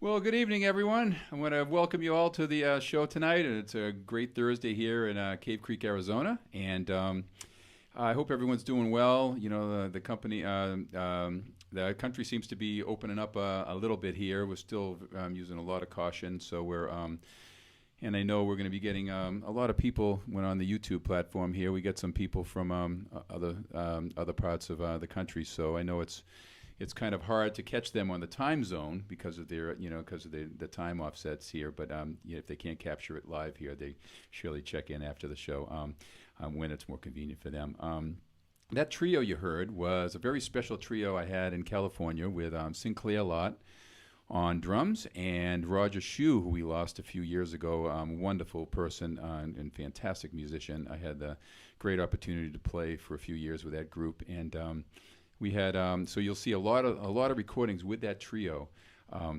Well, good evening, everyone. I want to welcome you all to the show tonight, and it's a great Thursday here in Cave Creek, Arizona. And I hope everyone's doing well. You know, the company, the country seems to be opening up a little bit here. We're still using a lot of caution, so we're. And I know we're going to be getting a lot of people when on the YouTube platform here. We get some people from other parts of the country, so I know it's kind of hard to catch them on the time zone because of their, because of the time offsets here. But if they can't capture it live here, they surely check in after the show when it's more convenient for them. That trio you heard was a very special trio I had in California with Sinclair, Lott on drums and Roger Shew, who we lost a few years ago. Wonderful person and fantastic musician. I had the great opportunity to play for a few years with that group, and we had so you'll see a lot of recordings with that trio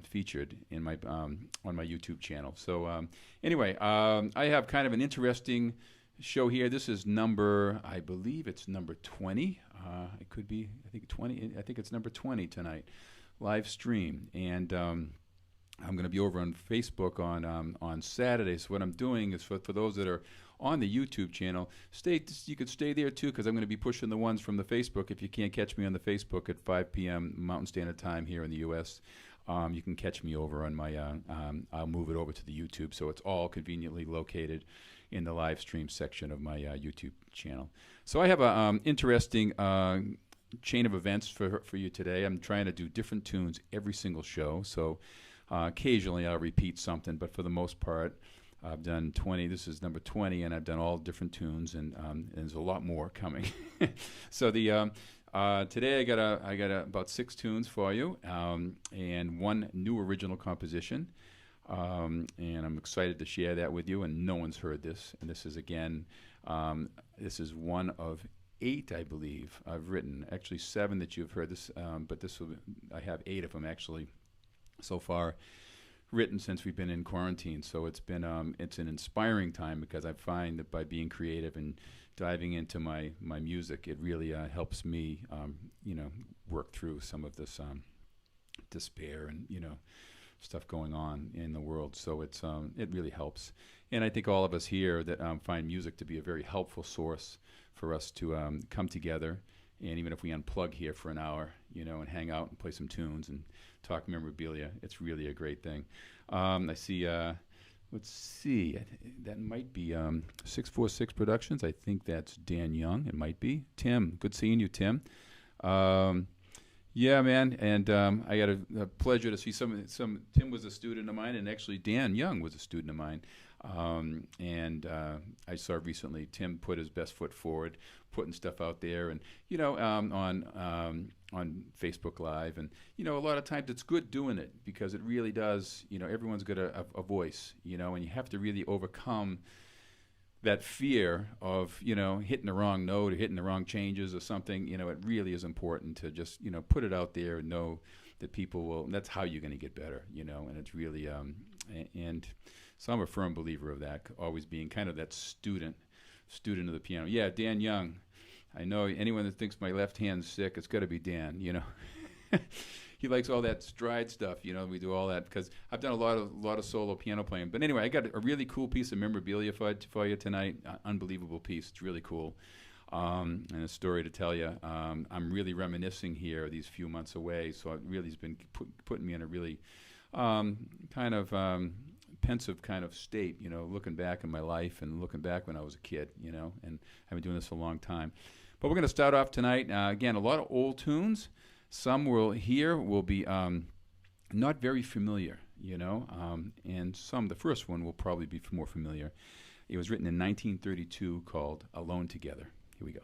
featured in my on my YouTube channel. So anyway, I have kind of an interesting show here. This is I believe it's number 20. It could be, I think 20. I think it's number 20 tonight, live stream, and I'm going to be over on Facebook on Saturday. So what I'm doing is for those that are on the YouTube channel, you could stay there too, because I'm going to be pushing the ones from the Facebook. If you can't catch me on the Facebook at 5 p.m. Mountain Standard Time here in the U.S., you can catch me over on my, I'll move it over to the YouTube, so it's all conveniently located in the live stream section of my YouTube channel. So I have an interesting chain of events for you today. I'm trying to do different tunes every single show, so occasionally I'll repeat something, but for the most part, I've done 20. This is number 20, and I've done all different tunes, and there's a lot more coming. So today I got about 6 tunes for you, and one new original composition, and I'm excited to share that with you. And no one's heard this, and this is this is one of 8, I believe, I've written. Actually 7 that you've heard this, but I have 8 of them actually so far written since we've been in quarantine. So it's been it's an inspiring time, because I find that by being creative and diving into my music, it really helps me work through some of this despair and stuff going on in the world. So it really helps, and I think all of us here that find music to be a very helpful source for us to come together. And even if we unplug here for an hour, and hang out and play some tunes and talk memorabilia, it's really a great thing. I see, let's see, that might be 646 Productions. I think that's Dan Young. It might be. Tim, good seeing you, Tim. Yeah, man, and I got a pleasure to see some. Tim was a student of mine, and actually Dan Young was a student of mine. And I saw recently Tim put his best foot forward, putting stuff out there, and on Facebook Live, and a lot of times it's good doing it, because it really does. Everyone's got a voice, and you have to really overcome that fear of hitting the wrong note or hitting the wrong changes or something. It really is important to just put it out there and know that people will. And that's how you're going to get better, and it's really and. So I'm a firm believer of that, always being kind of that student of the piano. Yeah, Dan Young. I know anyone that thinks my left hand's sick, it's got to be Dan, He likes all that stride stuff, we do all that, because I've done a lot of solo piano playing. But anyway, I got a really cool piece of memorabilia for you tonight, unbelievable piece. It's really cool, and a story to tell you. I'm really reminiscing here these few months away, so it really has been putting me in a really kind of pensive kind of state, looking back in my life and looking back when I was a kid, and I've been doing this a long time. But we're going to start off tonight, again, a lot of old tunes. Some will be not very familiar, and the first one will probably be more familiar. It was written in 1932, called Alone Together. Here we go.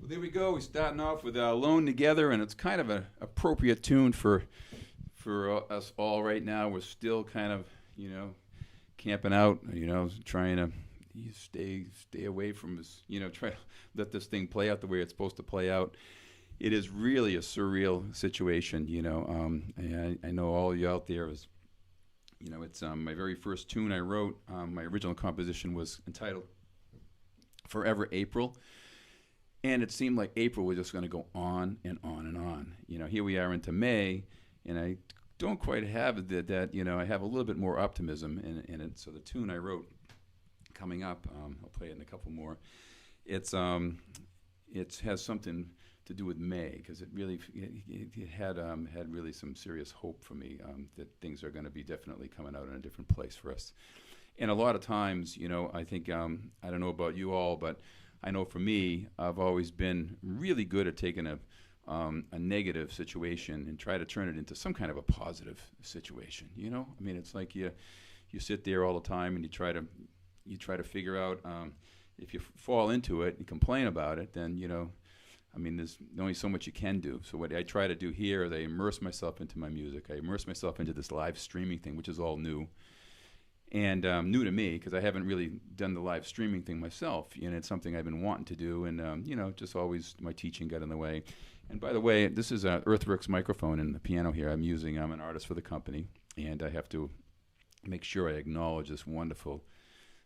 Well, there we go. We're starting off with Alone Together, and it's kind of an appropriate tune for us all right now. We're still kind of, camping out, trying to stay away from this, try to let this thing play out the way it's supposed to play out. It is really a surreal situation, and I know all of you out there is, it's my very first tune I wrote. My original composition was entitled Forever April. And it seemed like April was just going to go on and on and on. Here we are into May, and I don't quite have that. I have a little bit more optimism in it. So the tune I wrote coming up, I'll play it in a couple more. It has something to do with May, because it had really some serious hope for me that things are going to be definitely coming out in a different place for us. And a lot of times, I think I don't know about you all, but I know for me, I've always been really good at taking a negative situation and try to turn it into some kind of a positive situation. I mean, it's like you sit there all the time and you try to figure out if you fall into it and complain about it, then I mean, there's only so much you can do. So what I try to do here is I immerse myself into my music. I immerse myself into this live streaming thing, which is all new. And new to me, because I haven't really done the live streaming thing myself. It's something I've been wanting to do, and just always my teaching got in the way. And by the way, this is an Earthworks microphone and the piano here I'm using. I'm an artist for the company, and I have to make sure I acknowledge this wonderful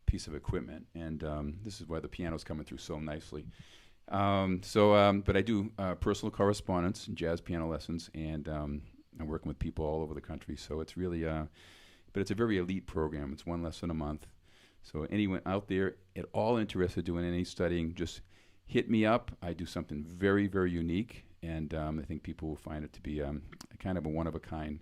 piece of equipment. And this is why the piano's coming through so nicely. But I do personal correspondence and jazz piano lessons, and I'm working with people all over the country. So it's really but it's a very elite program. It's one lesson a month. So anyone out there at all interested in doing any studying, just hit me up. I do something very, very unique, and I think people will find it to be kind of a one-of-a-kind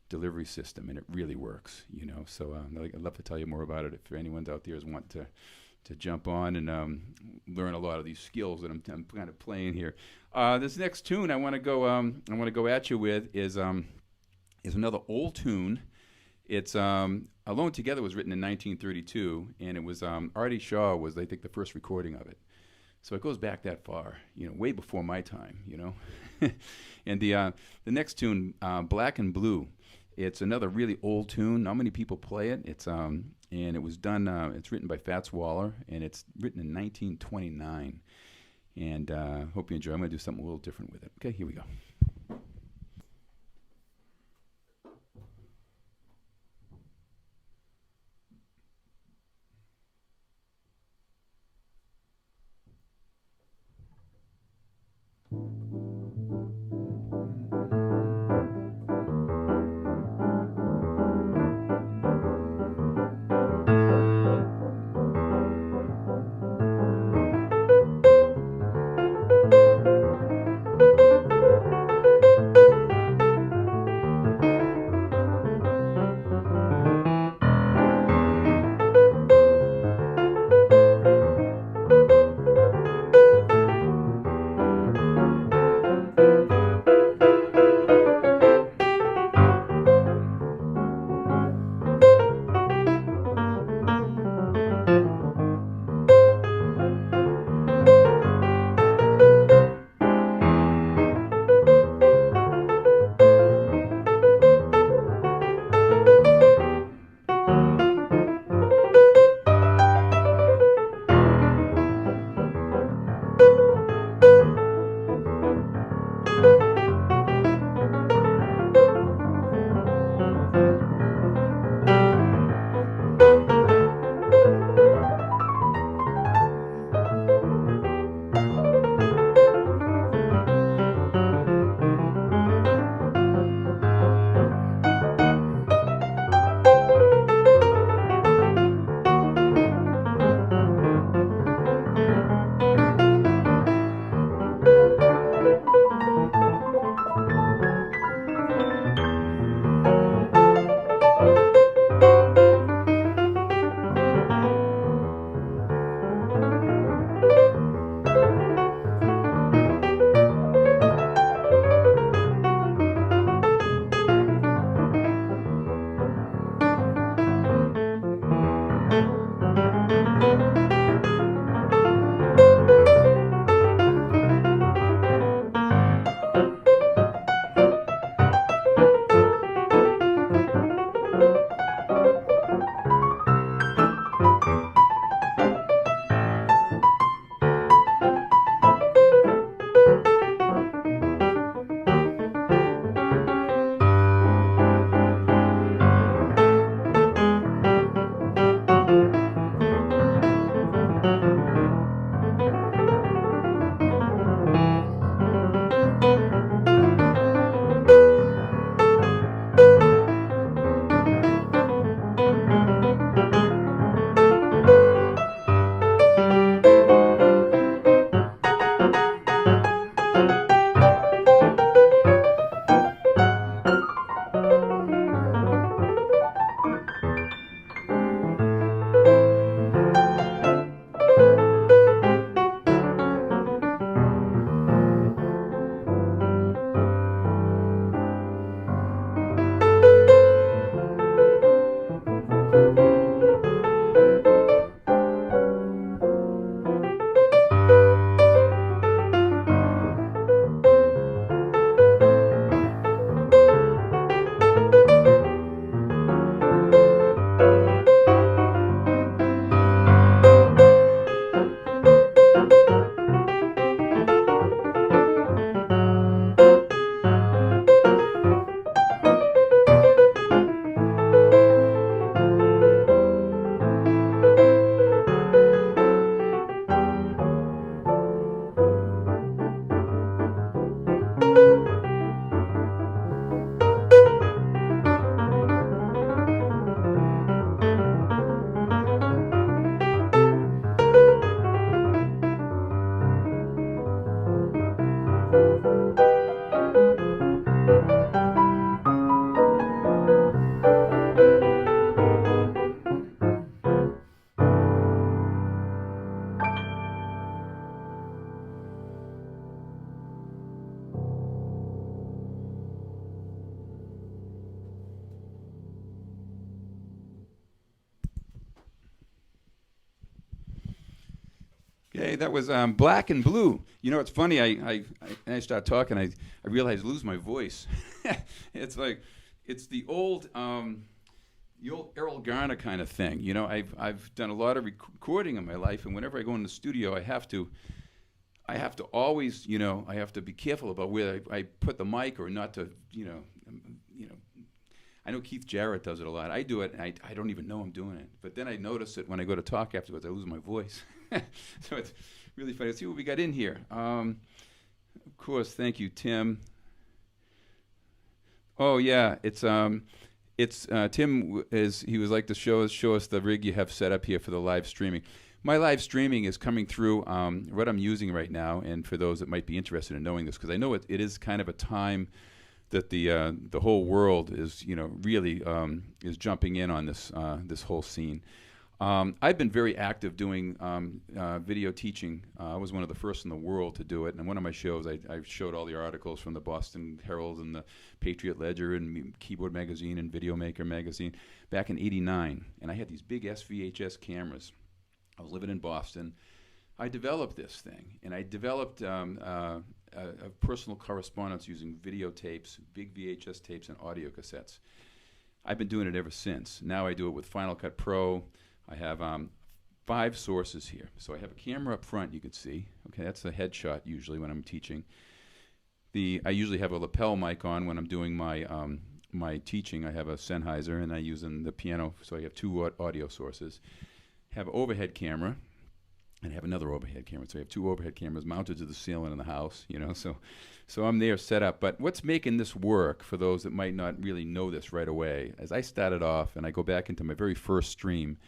delivery system, and it really works, So I'd love to tell you more about it if anyone's out there is want to jump on and learn a lot of these skills that I'm kind of playing here. This next tune I want to go at you with is another old tune. It's Alone Together was written in 1932, and it was Artie Shaw was, I think, the first recording of it. So it goes back that far, way before my time, And the next tune, Black and Blue, it's another really old tune. Not many people play it. It's and it was done. It's written by Fats Waller, and it's written in 1929. And hope you enjoy. I'm going to do something a little different with it. Okay, here we go. Okay, that was Black and Blue. You know, it's funny. I start talking. I realize I lose my voice. It's like it's the old Errol Garner kind of thing. You know, I've done a lot of recording in my life, and whenever I go in the studio, I have to always, you know, I have to be careful about where I put the mic or not to, you know. I know Keith Jarrett does it a lot. I do it, and I don't even know I'm doing it. But then I notice it when I go to talk afterwards. I lose my voice. So it's really funny. Let's see what we got in here. Of course, thank you, Tim. Oh yeah, it's Tim he would like to show us the rig you have set up here for the live streaming. My live streaming is coming through what I'm using right now, and for those that might be interested in knowing this, because I know it is kind of a time that the whole world is, you know, really is jumping in on this this whole scene. I've been very active doing video teaching. I was one of the first in the world to do it. And in one of my shows, I showed all the articles from the Boston Herald and the Patriot Ledger and Keyboard Magazine and Video Maker Magazine back in '89. And I had these big SVHS cameras. I was living in Boston. I developed this thing. And I developed a personal correspondence using videotapes, big VHS tapes, and audio cassettes. I've been doing it ever since. Now I do it with Final Cut Pro. I have 5 sources here. So I have a camera up front, you can see. Okay, that's a headshot usually when I'm teaching. I usually have a lapel mic on when I'm doing my my teaching. I have a Sennheiser, and I use the piano, so I have 2 audio sources. Have an overhead camera, and I have another overhead camera. So I have 2 overhead cameras mounted to the ceiling in the house, you know. So I'm there set up. But what's making this work, for those that might not really know this right away, as I started off, and I go back into my very first stream,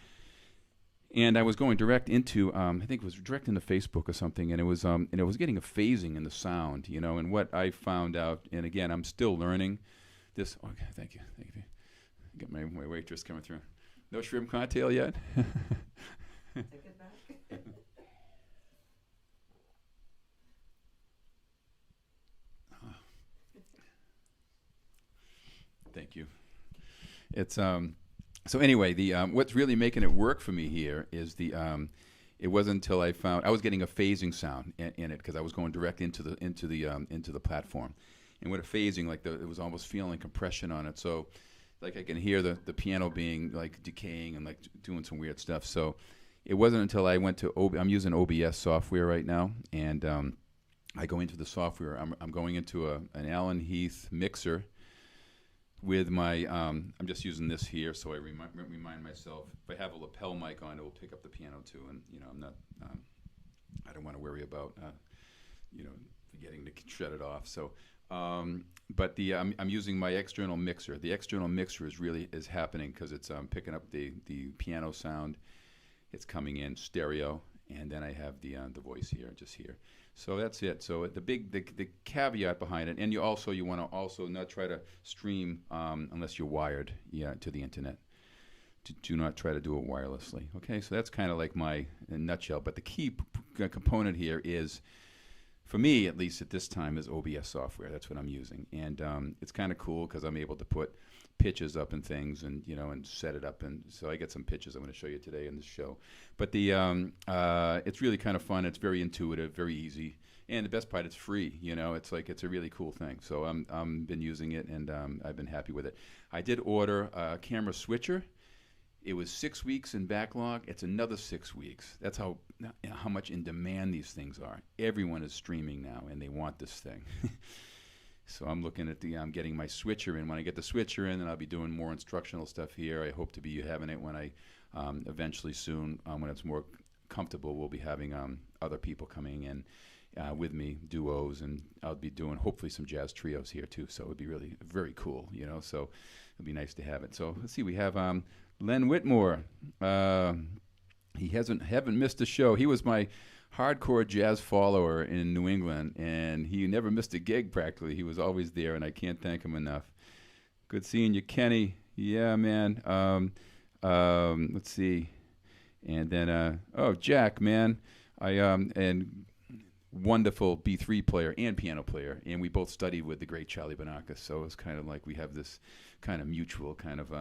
and I was going direct into, I think it was direct into Facebook or something, and it was getting a phasing in the sound, you know. And what I found out, and again, I'm still learning this. Okay, thank you. Got my waitress coming through. No shrimp cocktail yet? Take it back. Thank you. It's so anyway, the what's really making it work for me here is it wasn't until I found I was getting a phasing sound in it, because I was going direct into the platform, and with a phasing, like it was almost feeling compression on it. So like I can hear the piano being like decaying and like doing some weird stuff. So it wasn't until I went to I'm using OBS software right now, and I go into the software. I'm going into an Allen Heath mixer with my I'm just using this here, so I remind myself if I have a lapel mic on, it will pick up the piano too, and you know I'm not I don't want to worry about you know, forgetting to shut it off. So but I'm using my external mixer. The external mixer is happening because it's picking up the piano sound. It's coming in stereo, and then I have the voice here, just here. So that's it. So the caveat behind it, and you want to also not try to stream unless you're wired, to the internet. Do not try to do it wirelessly. Okay, so that's kind of like my in a nutshell. But the key component here is, for me at least at this time, is OBS software. That's what I'm using, and it's kind of cool because I'm able to put pitches up and things, and and set it up, and so I get some pitches I'm going to show you today in this show. But it's really kind of fun. It's very intuitive, very easy, and the best part, it's free. It's a really cool thing. So I'm been using it, and I've been happy with it. I did order a camera switcher. It was 6 weeks in backlog. It's another 6 weeks. That's how much in demand these things are. Everyone is streaming now, and they want this thing. So I'm looking at I'm getting my switcher in. When I get the switcher in, then I'll be doing more instructional stuff here. I hope to be having it when I eventually soon, when it's more comfortable, we'll be having other people coming in with me, duos, and I'll be doing hopefully some jazz trios here too. So it would be really very cool, So it'd be nice to have it. So let's see, we have Len Whitmore. He haven't missed a show. He was my hardcore jazz follower in New England, and he never missed a gig practically. He was always there, and I can't thank him enough. Good seeing you, Kenny. Yeah, man. Let's see. And then, Jack, man. And wonderful B3 player and piano player, and we both studied with the great Charlie Banakis, so it's kind of like we have this kind of mutual kind of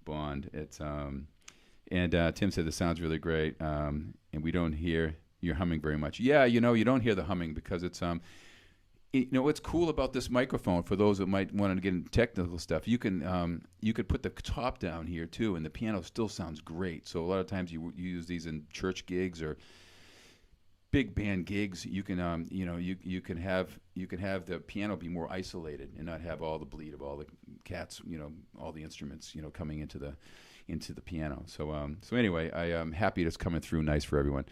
bond. It's and Tim said the sound's really great, and we don't hear You're humming very much. Yeah, you know, you don't hear the humming because it's you know what's cool about this microphone for those that might want to get into technical stuff. You could put the top down here too, and the piano still sounds great. So a lot of times you use these in church gigs or big band gigs. You can you can have the piano be more isolated and not have all the bleed of all the cats, all the instruments, coming into the piano. So anyway, I am happy it's coming through nice for everyone.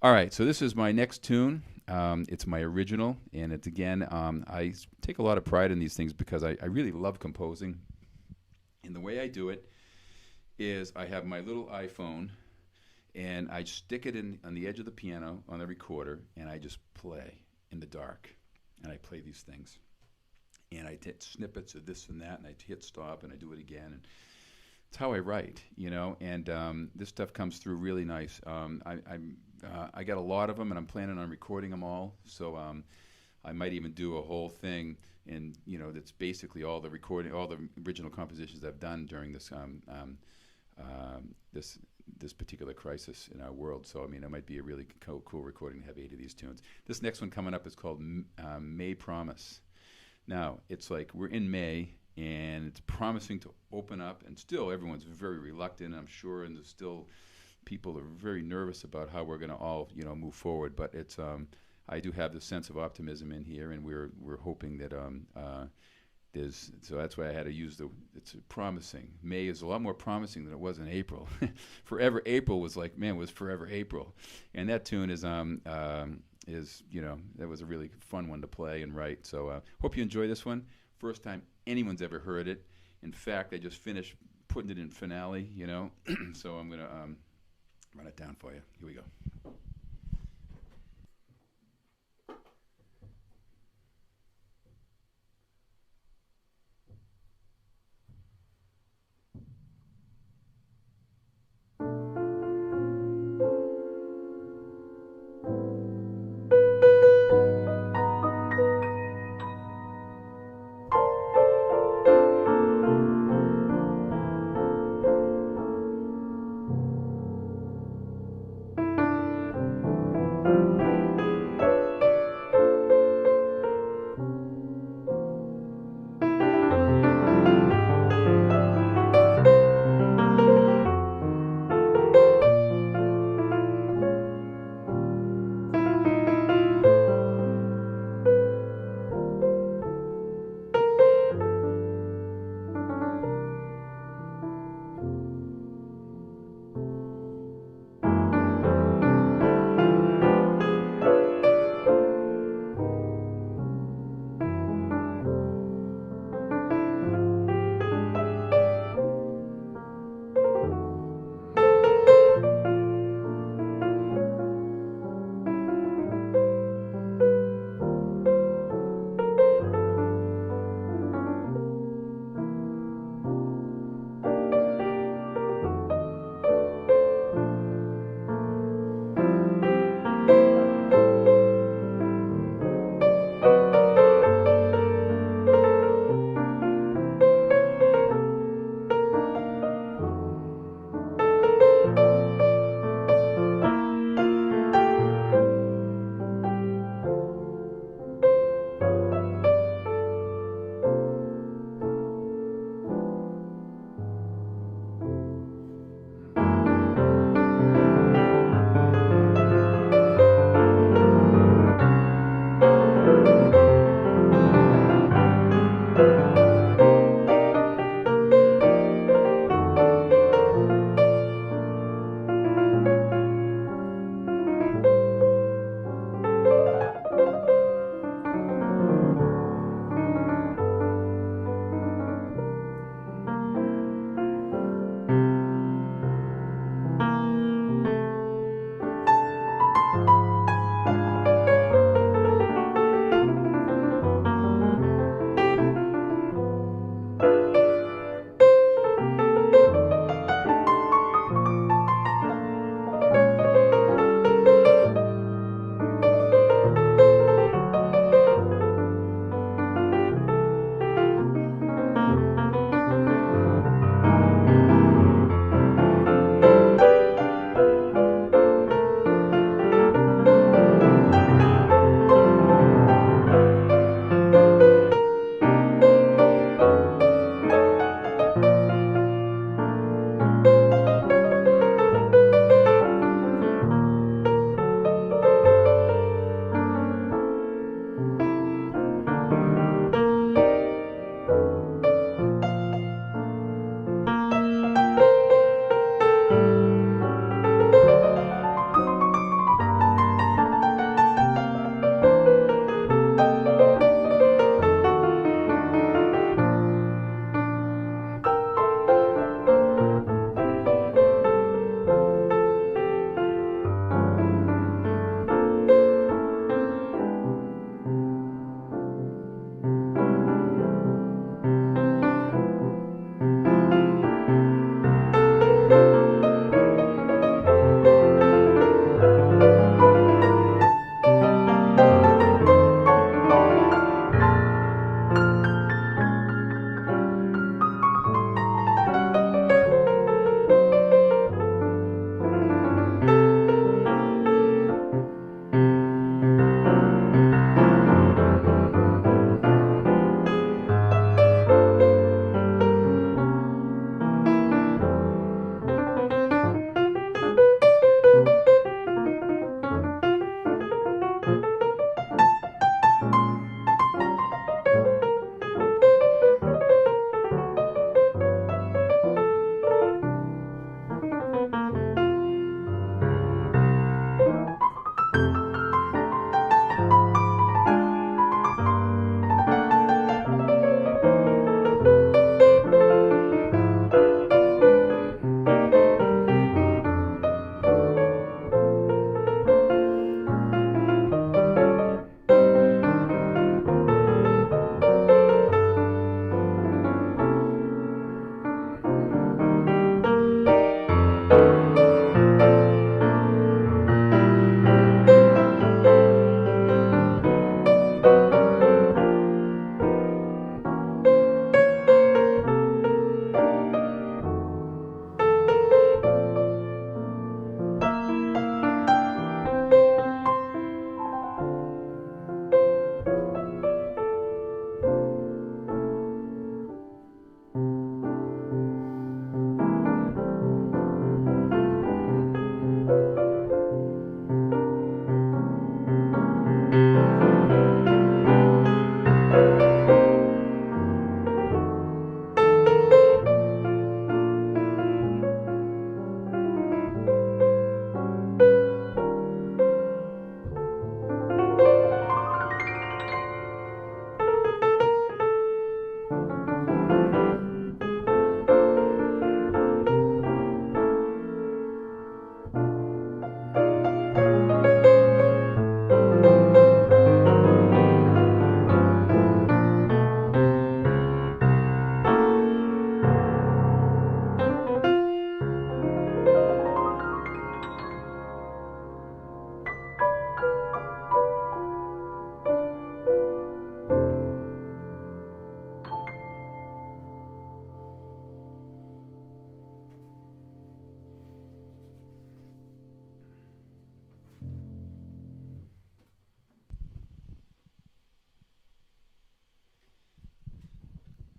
All right, so this is my next tune. It's my original, and it's again, I take a lot of pride in these things because I really love composing. And the way I do it is I have my little iPhone, and I stick it in on the edge of the piano on the recorder, and I just play in the dark, and I play these things. And I hit snippets of this and that, and I hit stop, and I do it again. And it's how I write, and this stuff comes through really nice. I got a lot of them, and I'm planning on recording them all. So I might even do a whole thing, and that's basically all the original compositions I've done during this this particular crisis in our world. So I mean, it might be a really cool recording to have 8 of these tunes. This next one coming up is called May Promise. Now it's like we're in May, and it's promising to open up, and still everyone's very reluctant, I'm sure, and there's still people are very nervous about how we're going to all move forward. But it's I do have this sense of optimism in here, and we're hoping that so that's why I had to use it's promising. May is a lot more promising than it was in April. Forever April was like, man, was Forever April, and that tune is that was a really fun one to play and write. So hope you enjoy this one. First time anyone's ever heard it. In fact, I just finished putting it in finale, so I'm gonna run it down for you. Here we go.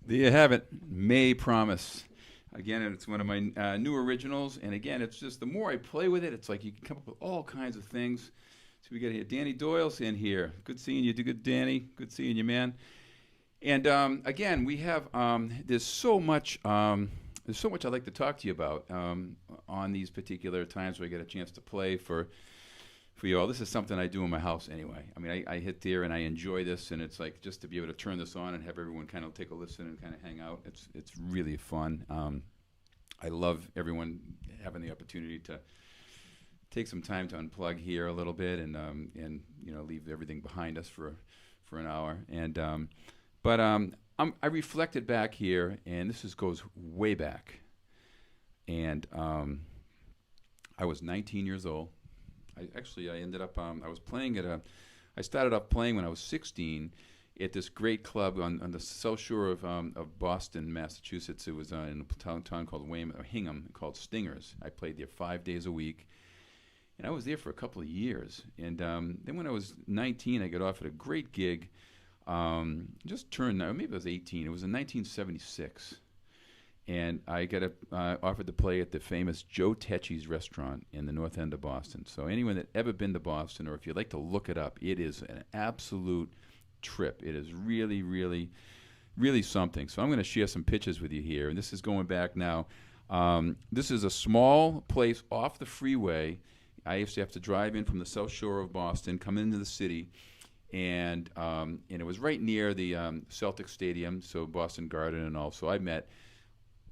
There you have it. May Promise. Again, it's one of my new originals. And again, it's just the more I play with it, it's like you can come up with all kinds of things. So we got here, Danny Doyle's in here. Good seeing you. Do good, Danny. Good seeing you, man. And again, we have there's so much I'd like to talk to you about on these particular times where I get a chance to play for you all. This is something I do in my house anyway. I mean, I hit there and I enjoy this, and it's like just to be able to turn this on and have everyone kind of take a listen and kind of hang out. It's really fun. I love everyone having the opportunity to take some time to unplug here a little bit and leave everything behind us for an hour. And I reflected back here, and this goes way back. And I was 19 years old. I ended up, I was playing I started off playing when I was 16 at this great club on the south shore of Boston, Massachusetts. It was in a town called Hingham, called Stingers. I played there 5 days a week. And I was there for a couple of years. And then when I was 19, I got offered a great gig. Just turned, maybe I was 18. It was in 1976. And I got offered to play at the famous Joe Tecces restaurant in the north end of Boston. So anyone that ever been to Boston, or if you'd like to look it up, it is an absolute trip. It is really, really, really something. So I'm going to share some pictures with you here. And this is going back now. This is a small place off the freeway. I used to have to drive in from the south shore of Boston, come into the city, and it was right near the Celtics Stadium, so Boston Garden and all. So I met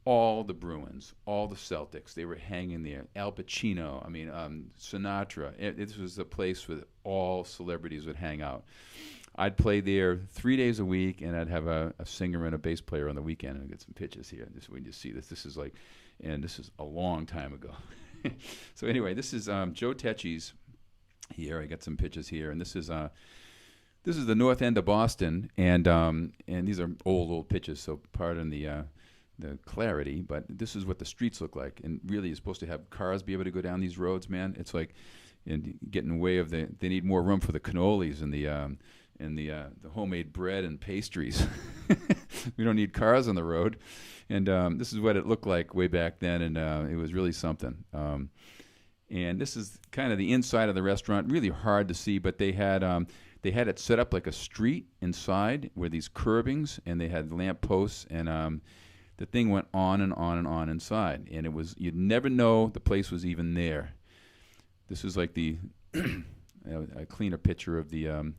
all the Bruins, all the Celtics. They were hanging there. Al Pacino, Sinatra. This was a place where all celebrities would hang out. I'd play there 3 days a week, and I'd have a singer and a bass player on the weekend. And I'll get some pictures here. This when you see this. This is a long time ago. So anyway, this is Joe Tecces here. I got some pictures here, and this is the north end of Boston, and these are old pictures, so pardon the clarity, but this is what the streets look like. And really, you're supposed to have cars be able to go down these roads, man. It's like getting in the way of they need more room for the cannolis and the homemade bread and pastries. We don't need cars on the road. And this is what it looked like way back then, and it was really something. And this is kind of the inside of the restaurant, really hard to see, but they had it set up like a street inside with these curbings, and they had lamp posts, and the thing went on and on and on inside. And it was, you'd never know the place was even there. This is like the a cleaner picture of the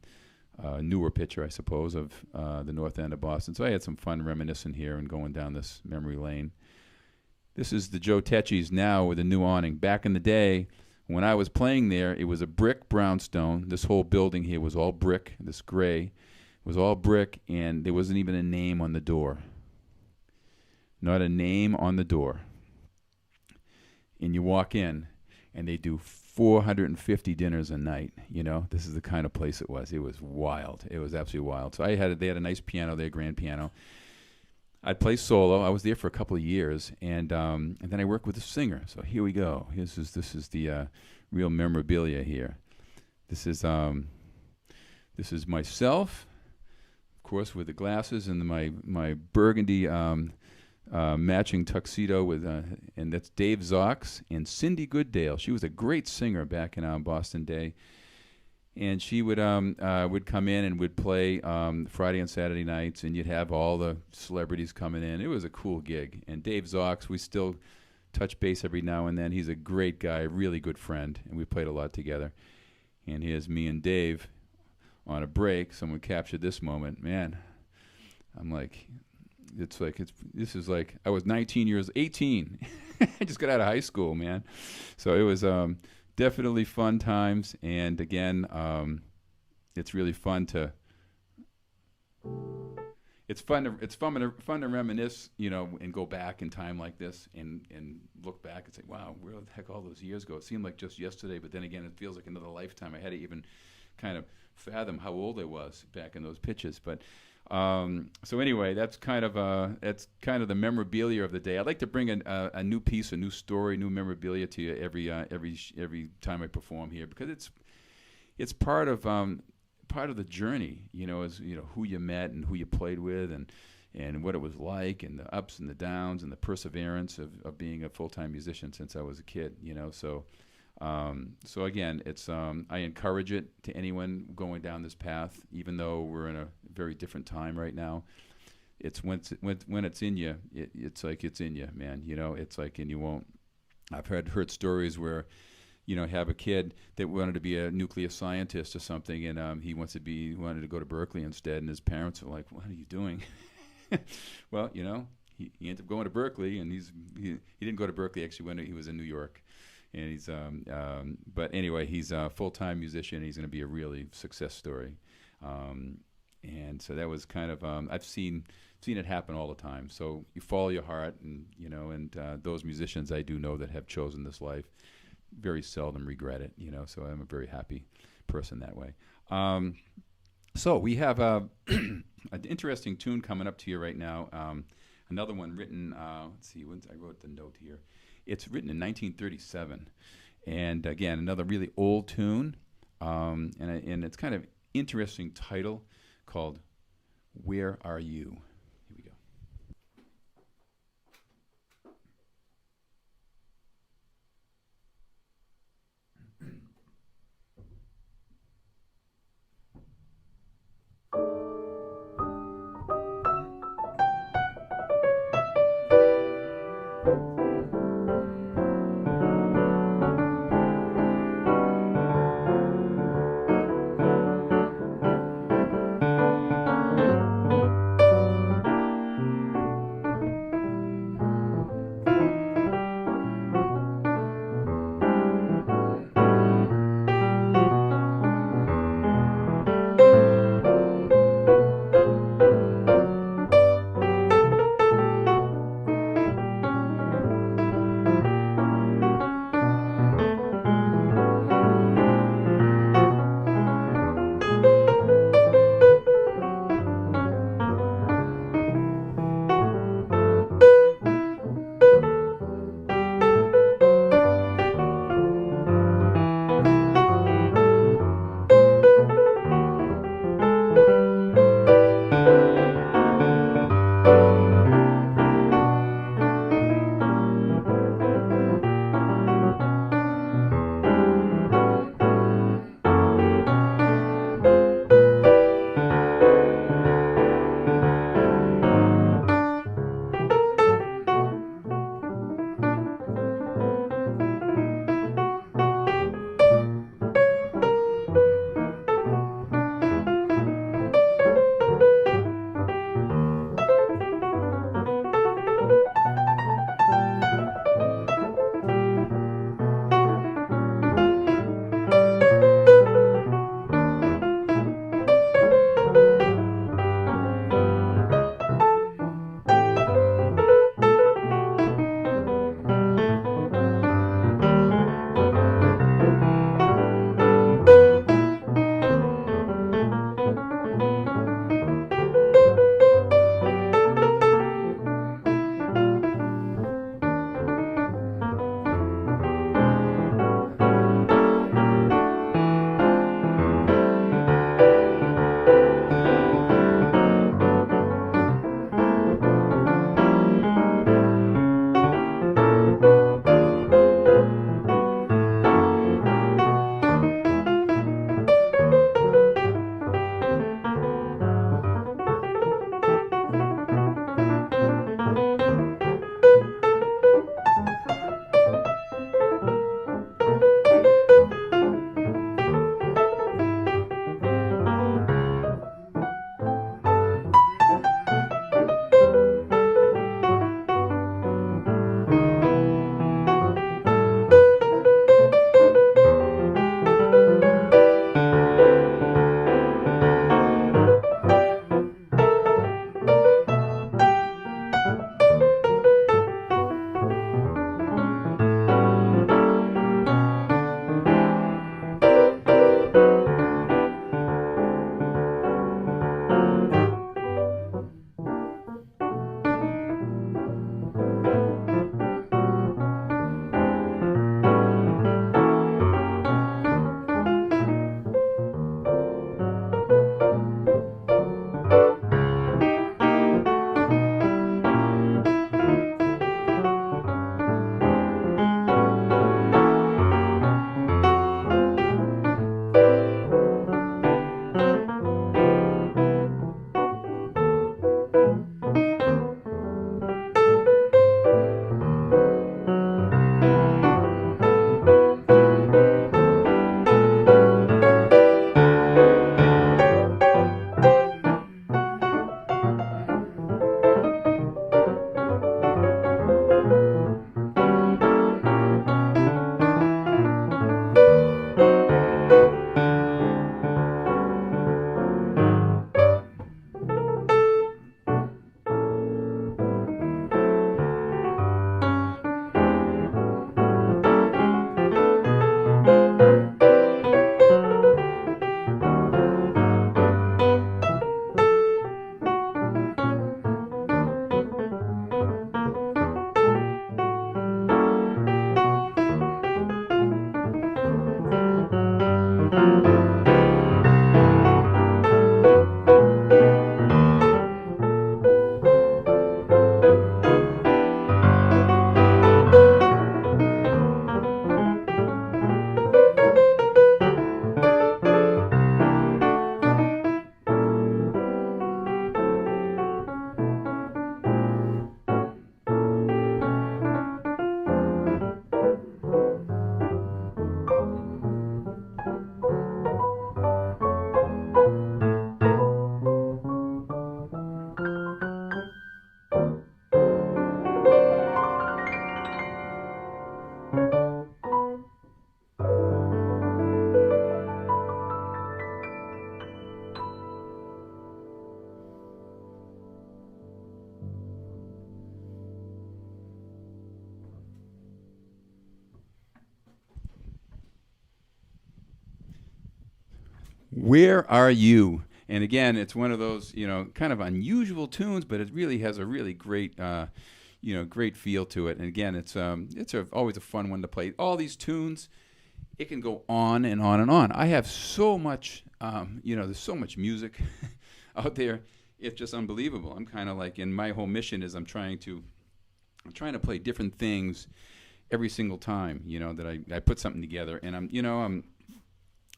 newer picture, I suppose, of the north end of Boston. So I had some fun reminiscing here and going down this memory lane. This is the Joe Tecces now with a new awning. Back in the day, when I was playing there, it was a brick brownstone. This whole building here was all brick. This gray was all brick, and there wasn't even a name on the door. Not a name on the door. And you walk in, and they do 450 dinners a night. This is the kind of place it was. It was wild. It was absolutely wild. So they had a nice piano there, grand piano. I'd play solo. I was there for a couple of years, and then I worked with a singer. So here we go. This is the real memorabilia here. This is myself, of course, with the glasses and my burgundy matching tuxedo with, and that's Dave Zox and Cindy Gooddale. She was a great singer back in Boston Day, and she would come in and would play Friday and Saturday nights, and you'd have all the celebrities coming in. It was a cool gig. And Dave Zox, we still touch base every now and then. He's a great guy, a really good friend, and we played a lot together. And here's me and Dave on a break. Someone captured this moment. Man, I'm like, this is like I was 18. I just got out of high school, man. So it was definitely fun times, and again, it's really fun to reminisce, and go back in time like this and look back and say, wow, where the heck all those years go? It seemed like just yesterday, but then again, it feels like another lifetime. I had to even kind of fathom how old I was back in those pictures, but. So anyway, that's kind of the memorabilia of the day. I'd like to bring a new piece, a new story, new memorabilia to you every time I perform here, because it's part of the journey. Who you met and who you played with, and and what it was like, and the ups and the downs, and the perseverance of being a full-time musician since I was a kid. So again, it's I encourage it to anyone going down this path, even though we're in a very different time right now. It's when it's in you, it's like it's in you, man. It's like, and you won't. I've heard stories where, have a kid that wanted to be a nuclear scientist or something, and he wanted to go to Berkeley instead, and his parents are like, "What are you doing?" Well, he ended up going to Berkeley, and he didn't go to Berkeley actually when he was in New York, and he's but anyway, he's a full-time musician. He's going to be a really success story, and so that was kind of I've seen it happen all the time. So you follow your heart, and those musicians I do know that have chosen this life very seldom regret it. So I'm a very happy person that way. So we have an interesting tune coming up to you right now. Another one written, let's see, I wrote the note here. It's written in 1937. And again, another really old tune. And it's kind of interesting title called Where Are You? Here we go. Where Are You? And again, it's one of those, kind of unusual tunes, but it really has a really great, great feel to it. And again, it's always a fun one to play. All these tunes, it can go on and on and on. I have so much, there's so much music out there. It's just unbelievable. I'm kind of like, and my whole mission is I'm trying to play different things every single time, that I put something together. And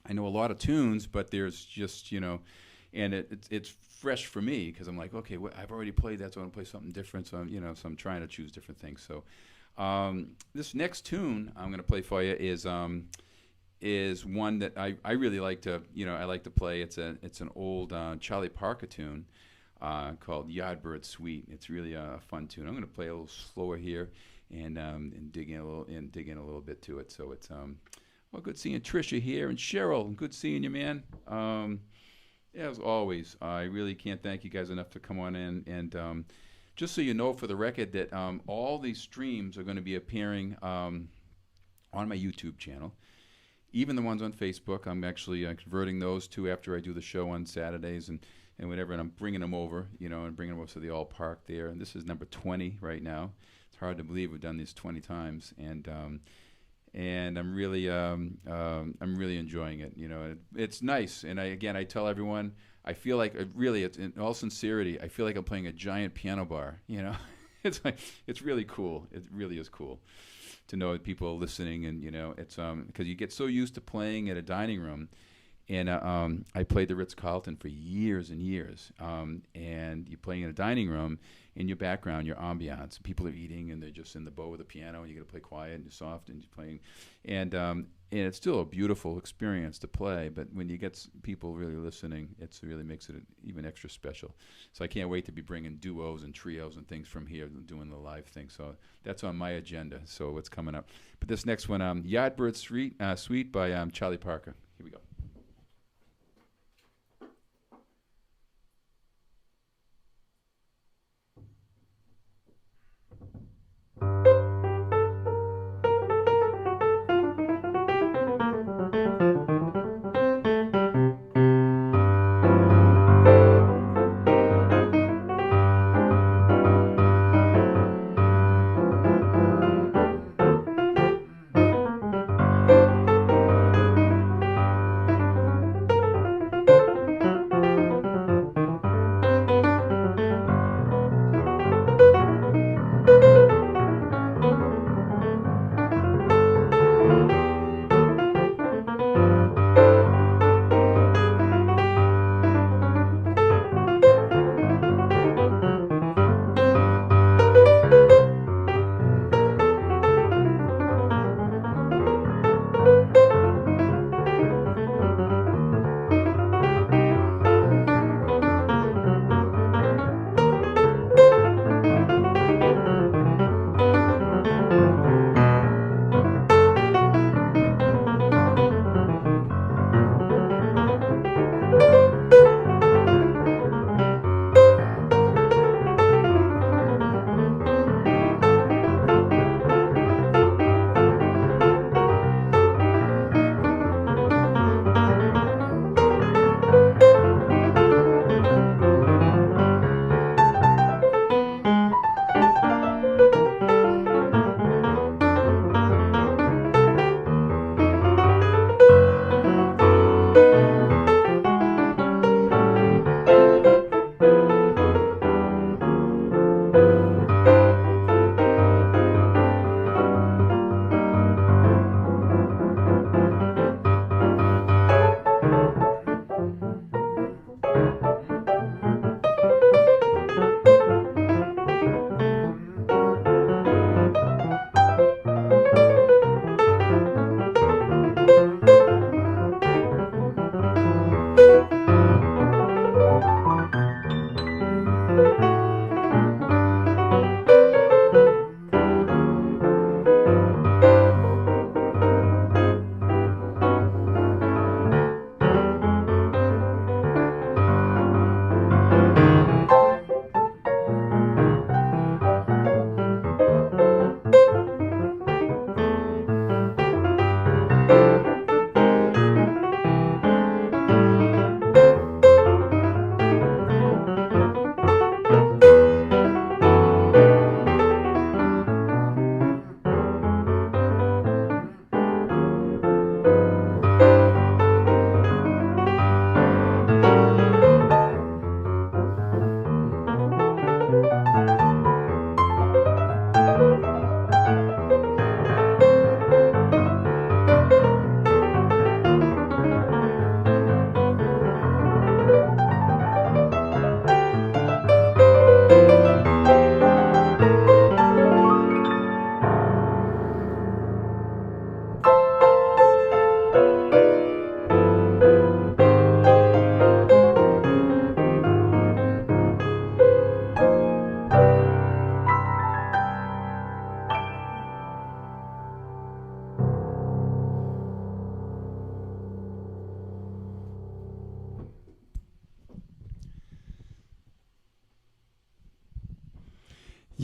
I know a lot of tunes, but there's just, and it's fresh for me because I'm like, okay, I've already played that, so I want to play something different. So I'm trying to choose different things. So this next tune I'm going to play for you is one that I really like to, I like to play. It's an old Charlie Parker tune called Yardbird Suite. It's really a fun tune. I'm going to play a little slower here and dig in a little bit to it. So it's well, good seeing Tricia here and Cheryl. Good seeing you, man. As always, I really can't thank you guys enough to come on in. And just so you know, for the record, that all these streams are going to be appearing on my YouTube channel. Even the ones on Facebook, I'm actually converting those to after I do the show on Saturdays and whatever, and I'm bringing them over, and bringing them over to the All Park there. And this is number 20 right now. It's hard to believe we've done this 20 times, and I'm really enjoying it. It's nice. And I tell everyone, I feel like it's in all sincerity, I feel like I'm playing a giant piano bar. It's really cool. It really is cool to know that people are listening, and it's because you get so used to playing at a dining room. And I played the Ritz-Carlton for years and years. And you're playing in a dining room, in your background, your ambiance, people are eating and they're just in the bow of the piano, and you got to play quiet and soft and you're playing. And it's still a beautiful experience to play, but when you get people really listening, it really makes it even extra special. So I can't wait to be bringing duos and trios and things from here, doing the live thing. So that's on my agenda. So what's coming up? But this next one, Yardbird Suite by Charlie Parker. Here we go.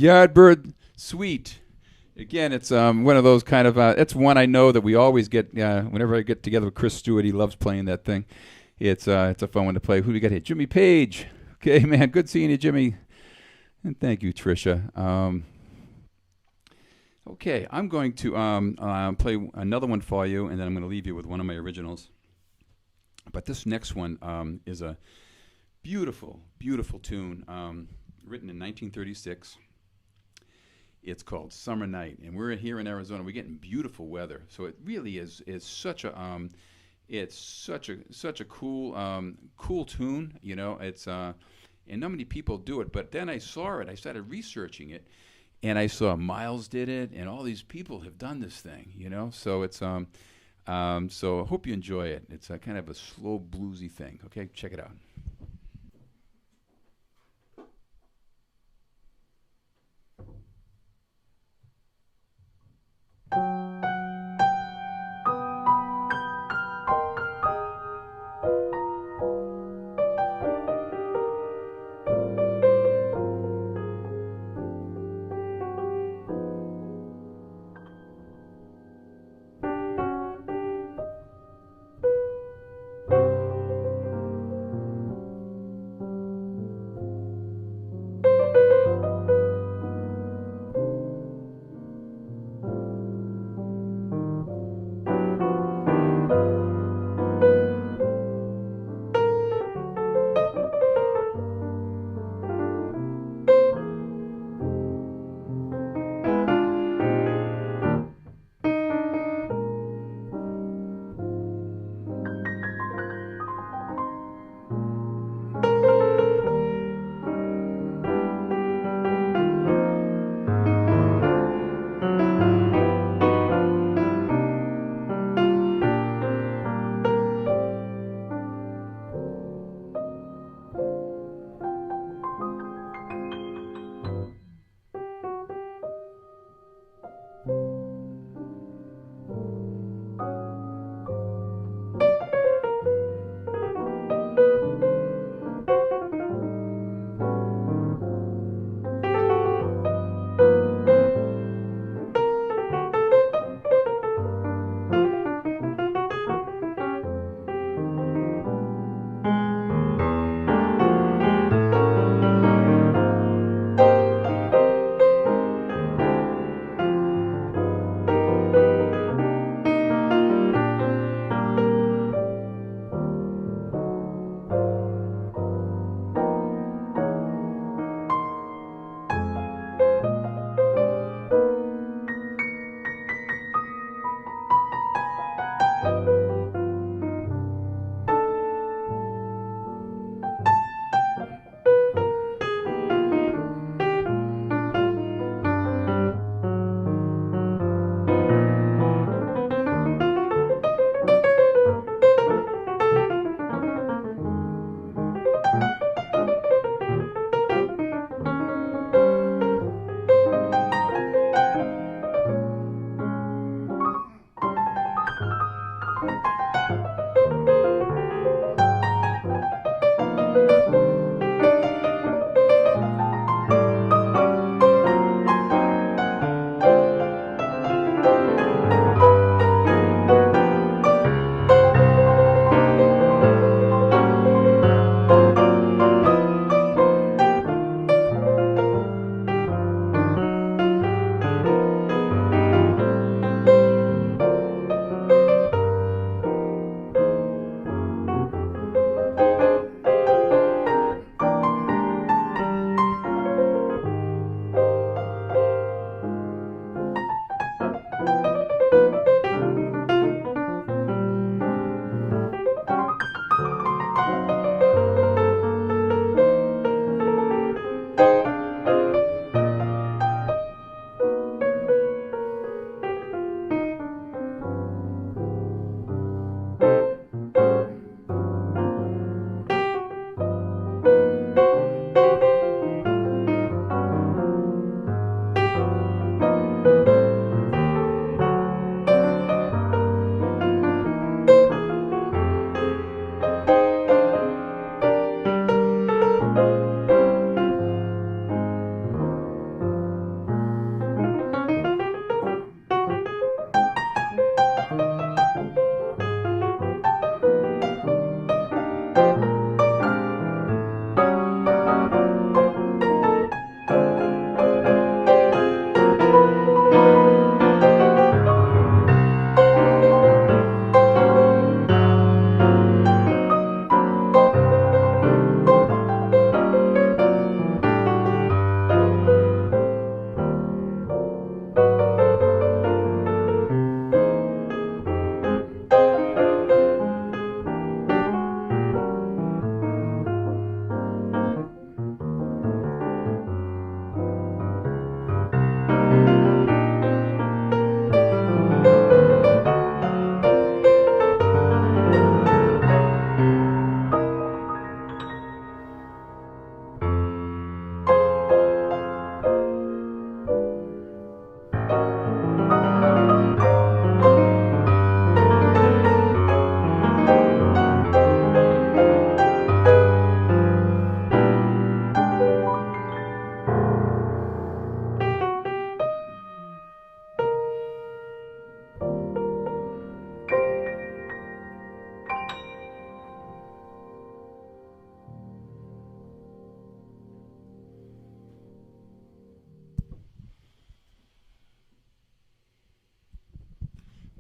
Yardbird Suite. Again, it's one of those kind of. It's one I know that we always get. Whenever I get together with Chris Stewart, he loves playing that thing. It's a fun one to play. Who do we got here? Jimmy Page. Okay, man, good seeing you, Jimmy. And thank you, Tricia. Okay, I'm going to play another one for you, and then I'm going to leave you with one of my originals. But this next one is a beautiful, beautiful tune written in 1936. It's called Summer Night, and we're here in Arizona. We're getting beautiful weather, so it really is such a it's such a cool tune. You know, it's and not many people do it. But then I saw it. I started researching it, and I saw Miles did it, and all these people have done this thing. You know, so it's so I hope you enjoy it. It's a kind of a slow bluesy thing. Okay, check it out.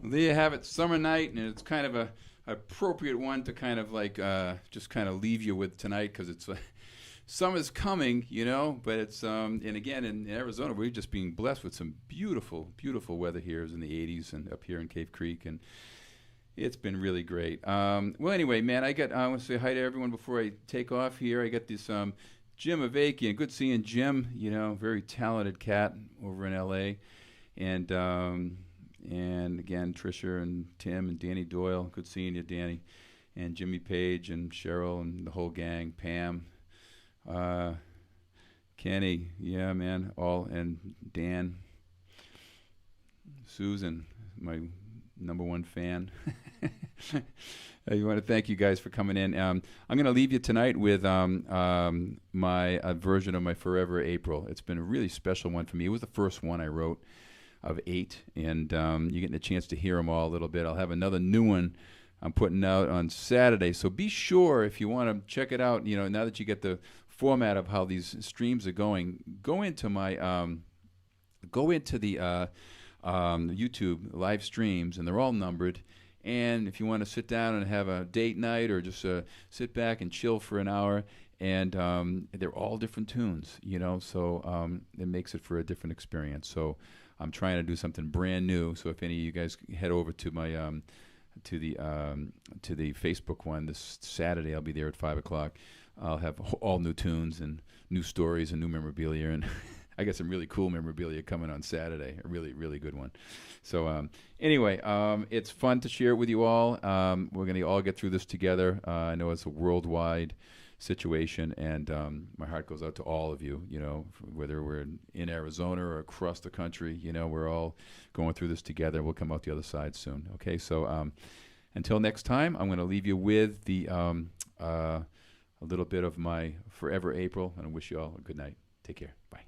There you have it, summer night, and it's kind of a appropriate one to kind of like just kind of leave you with tonight, because it's summer's coming, you know. But it's and again in Arizona, we're just being blessed with some beautiful, beautiful weather here. It's in the 80s and up here in Cave Creek, and it's been really great. Well, anyway, man, I want to say hi to everyone before I take off here. I got this Jim Avakian. Good seeing Jim. You know, very talented cat over in L.A. And again, Tricia and Tim and Danny Doyle. Good seeing you, Danny. And Jimmy Page and Cheryl and the whole gang. Pam, Kenny, yeah, man, all, and Dan, Susan, my #1 fan. I want to thank you guys for coming in. I'm going to leave you tonight with my version of my Forever April. It's been a really special one for me. It was the first one I wrote of 8, and you're getting a chance to hear them all a little bit. I'll have another new one I'm putting out on Saturday, so be sure if you want to check it out. You know, now that you get the format of how these streams are going, go into my the YouTube live streams, and they're all numbered. And if you want to sit down and have a date night, or just sit back and chill for an hour, and they're all different tunes, you know, so it makes it for a different experience. So I'm trying to do something brand new. So if any of you guys head over to my to the Facebook one this Saturday, I'll be there at 5:00. I'll have all new tunes and new stories and new memorabilia, and I got some really cool memorabilia coming on Saturday. A really, really good one. So anyway, it's fun to share it with you all. We're going to all get through this together. I know it's a worldwide situation, and my heart goes out to all of you, you know, whether we're in Arizona or across the country. You know, we're all going through this together. We'll come out the other side soon. Okay, so until next time, I'm going to leave you with the a little bit of my Forever April, and I wish you all a good night. Take care. Bye.